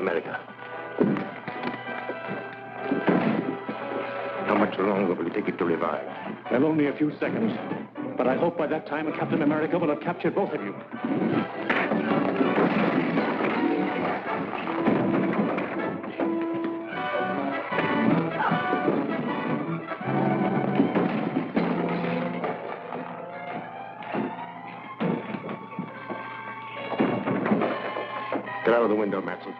America. How much longer will it take it to revive? Well, only a few seconds. But I hope by that time Captain America will have captured both of you. Get out of the window, Matson.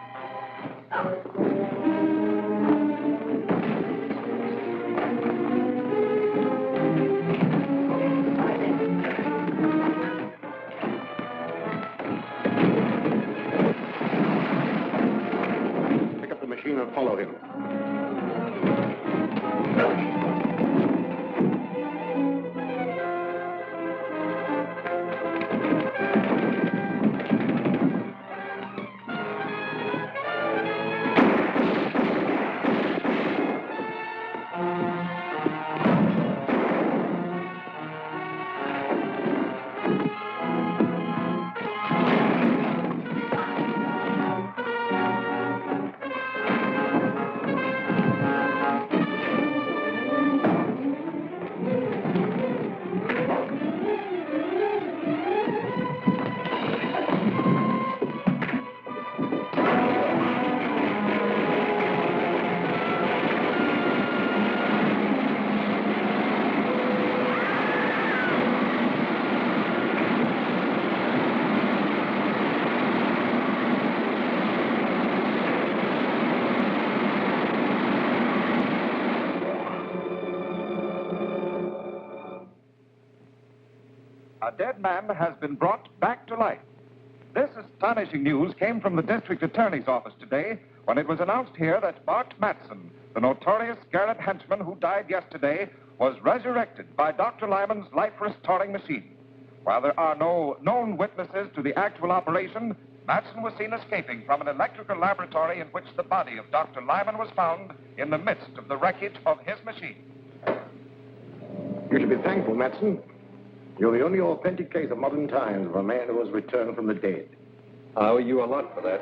Pick up the machine and follow him. A dead man has been brought back to life. This astonishing news came from the district attorney's office today when it was announced here that Bart Matson, the notorious Scarab henchman who died yesterday, was resurrected by Dr. Lyman's life-restoring machine. While there are no known witnesses to the actual operation, Matson was seen escaping from an electrical laboratory in which the body of Dr. Lyman was found in the midst of the wreckage of his machine. You should be thankful, Matson. You're the only authentic case of modern times of a man who has returned from the dead. I owe you a lot for that.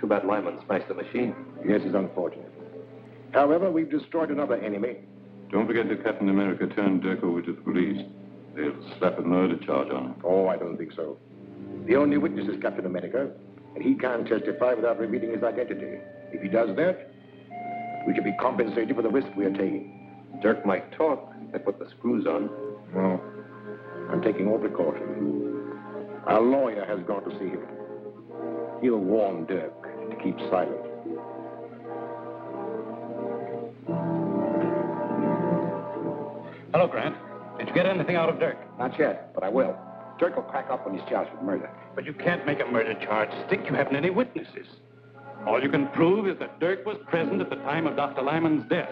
Too bad Lyman smashed the machine. Yes, it's unfortunate. However, we've destroyed another enemy. Don't forget that Captain America turned Dirk over to the police. They'll slap a murder charge on him. Oh, I don't think so. The only witness is Captain America, and he can't testify without revealing his identity. If he does that, we should be compensated for the risk we are taking. Dirk might talk. They put the screws on. No. I'm taking all precautions. Our lawyer has gone to see him. He'll warn Dirk to keep silent. Hello, Grant. Did you get anything out of Dirk? Not yet, but I will. Dirk will crack up when he's charged with murder. But you can't make a murder charge stick. You haven't any witnesses. All you can prove is that Dirk was present at the time of Dr. Lyman's death.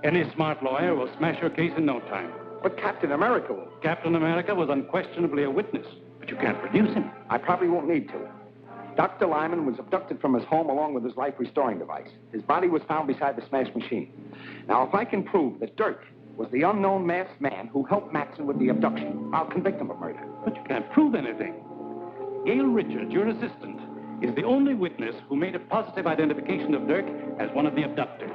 Any smart lawyer will smash your case in no time. But Captain America will. Captain America was unquestionably a witness, but you can't produce him. I probably won't need to. Dr. Lyman was abducted from his home along with his life-restoring device. His body was found beside the smashed machine. Now, if I can prove that Dirk was the unknown masked man who helped Matson with the abduction, I'll convict him of murder. But you can't prove anything. Gail Richards, your assistant, is the only witness who made a positive identification of Dirk as one of the abductors.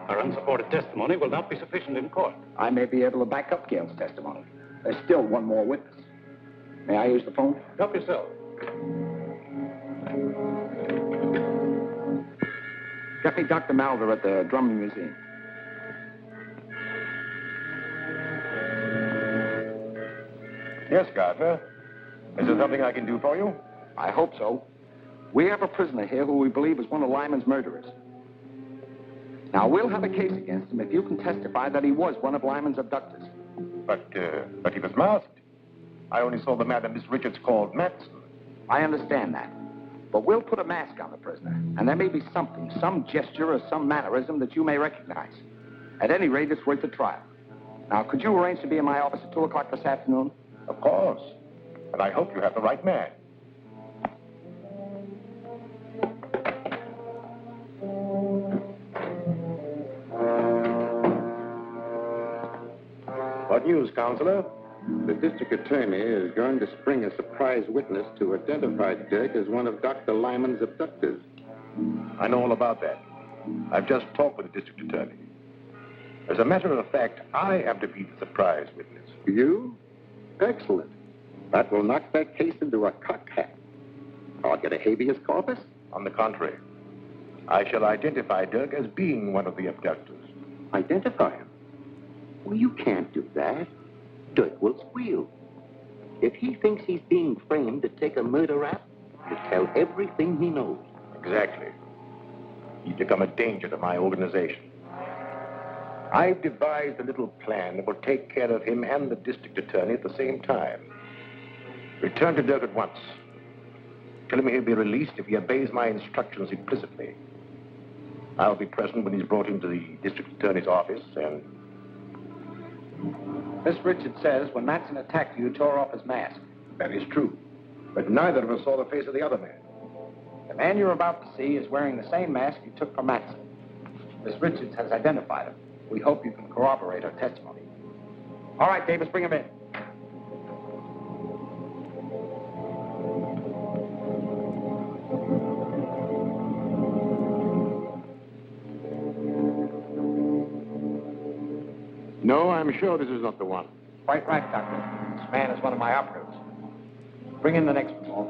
Her unsupported testimony will not be sufficient in court. I may be able to back up Gail's testimony. There's still one more witness. May I use the phone? Help yourself. Get me Dr. Maldor at the Drummond Museum. Yes, Gardner. Is there something I can do for you? I hope so. We have a prisoner here who we believe is one of Lyman's murderers. Now, we'll have a case against him if you can testify that he was one of Lyman's abductors. But he was masked. I only saw the man that Miss Richards called Matson. I understand that. But we'll put a mask on the prisoner, and there may be something, some gesture or some mannerism that you may recognize. At any rate, it's worth a trial. Now, could you arrange to be in my office at 2 o'clock this afternoon? Of course. And I hope you have the right man. What news, Counselor? The district attorney is going to spring a surprise witness to identify Dirk as one of Dr. Lyman's abductors. I know all about that. I've just talked with the district attorney. As a matter of fact, I am to be the surprise witness. You? Excellent. That will knock that case into a cocked hat. I'll get a habeas corpus. On the contrary, I shall identify Dirk as being one of the abductors. Identify him? Well, you can't do that. Dirk will squeal. If he thinks he's being framed to take a murder rap, he'll tell everything he knows. Exactly. He's become a danger to my organization. I've devised a little plan that will take care of him and the district attorney at the same time. Return to Dirk at once. Tell him he'll be released if he obeys my instructions implicitly. I'll be present when he's brought into the district attorney's office, and... Miss Richards says when Matson attacked you, tore off his mask. That is true. But neither of us saw the face of the other man. The man you're about to see is wearing the same mask you took from Matson. Miss Richards has identified him. We hope you can corroborate her testimony. All right, Davis, bring him in. No, I'm sure this is not the one. Quite right, Doctor. This man is one of my operatives. Bring in the next one, Walt.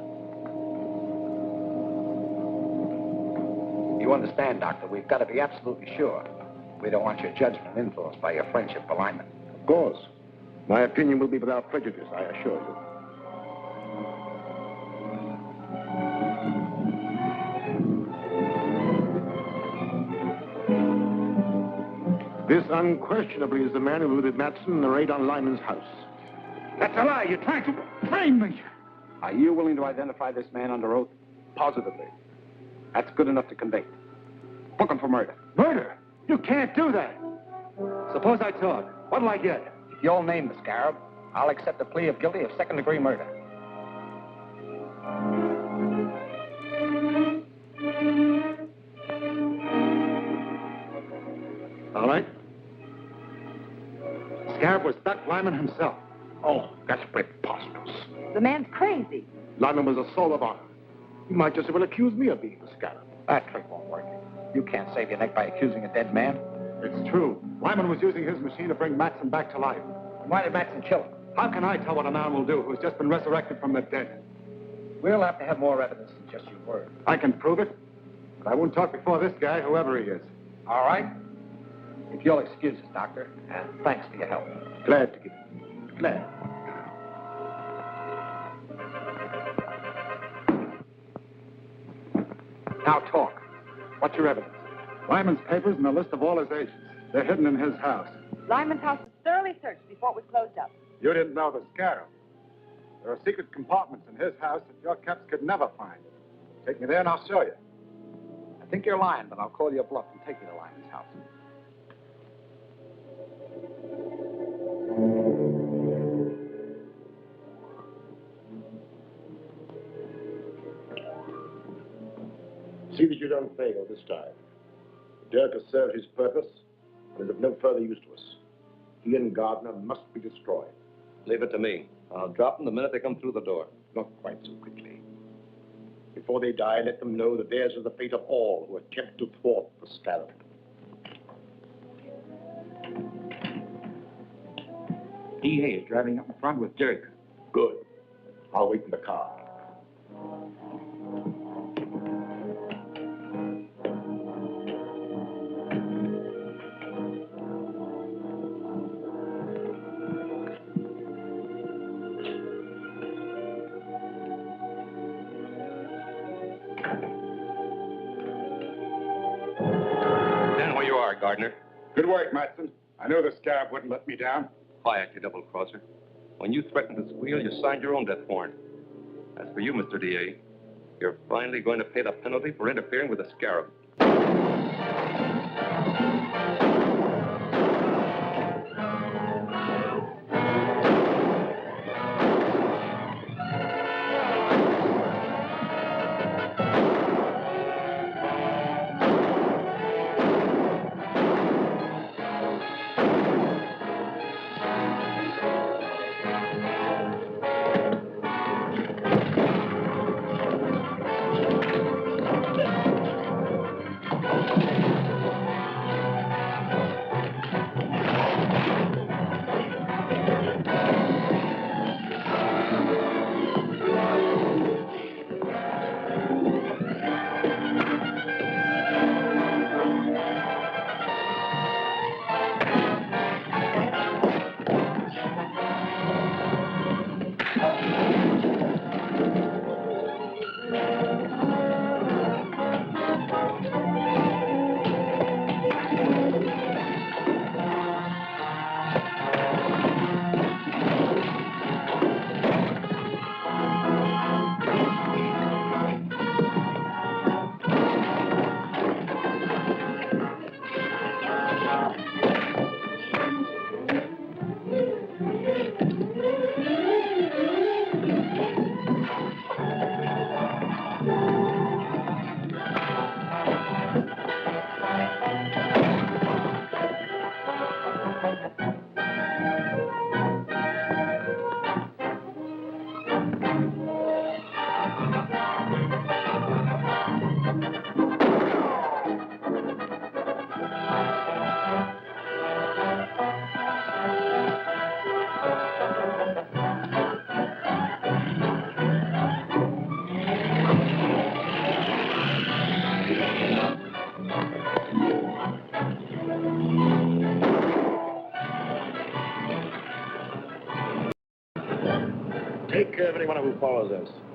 You understand, Doctor, we've got to be absolutely sure. We don't want your judgment influenced by your friendship for Lyman. Of course. My opinion will be without prejudice, I assure you. This unquestionably is the man who looted Matson in the raid on Lyman's house. That's a lie. You're trying to frame me. Are you willing to identify this man under oath? Positively. That's good enough to convict. Book him for murder. Murder? You can't do that. Suppose I talk. What'll I get? If you'll name the Scarab, I'll accept a plea of guilty of second-degree murder. All right. Scarab was Doc Lyman himself. Oh, that's preposterous. The man's crazy. Lyman was a soul of honor. He might just as well accuse me of being the Scarab. That trick won't work. You can't save your neck by accusing a dead man. It's true. Lyman was using his machine to bring Matson back to life. Why did Matson kill him? How can I tell what a man will do who's just been resurrected from the dead? We'll have to have more evidence than just your word. I can prove it, but I won't talk before this guy, whoever he is. All right? If you'll excuse us, Doctor, and thanks for your help. Glad to give it. Glad. Now talk. What's your evidence? Lyman's papers and a list of all his agents. They're hidden in his house. Lyman's house was thoroughly searched before it was closed up. You didn't know the Scarab. There are secret compartments in his house that your caps could never find. Take me there and I'll show you. I think you're lying, but I'll call your bluff and take you to Lyman's house. See that you don't fail this time. Dirk has served his purpose and is of no further use to us. He and Gardner must be destroyed. Leave it to me. I'll drop them the minute they come through the door. Not quite so quickly. Before they die, let them know that theirs is the fate of all who attempt to thwart the Scarab. DA is driving up in front with Dirk. Good. I'll wait in the car. Stand where you are, Gardner. Good work, Matson. I knew the Scarab wouldn't let me down. Quiet, you double-crosser. When you threatened to squeal, you signed your own death warrant. As for you, Mr. DA, you're finally going to pay the penalty for interfering with the Scarab. Take care of anyone who follows us.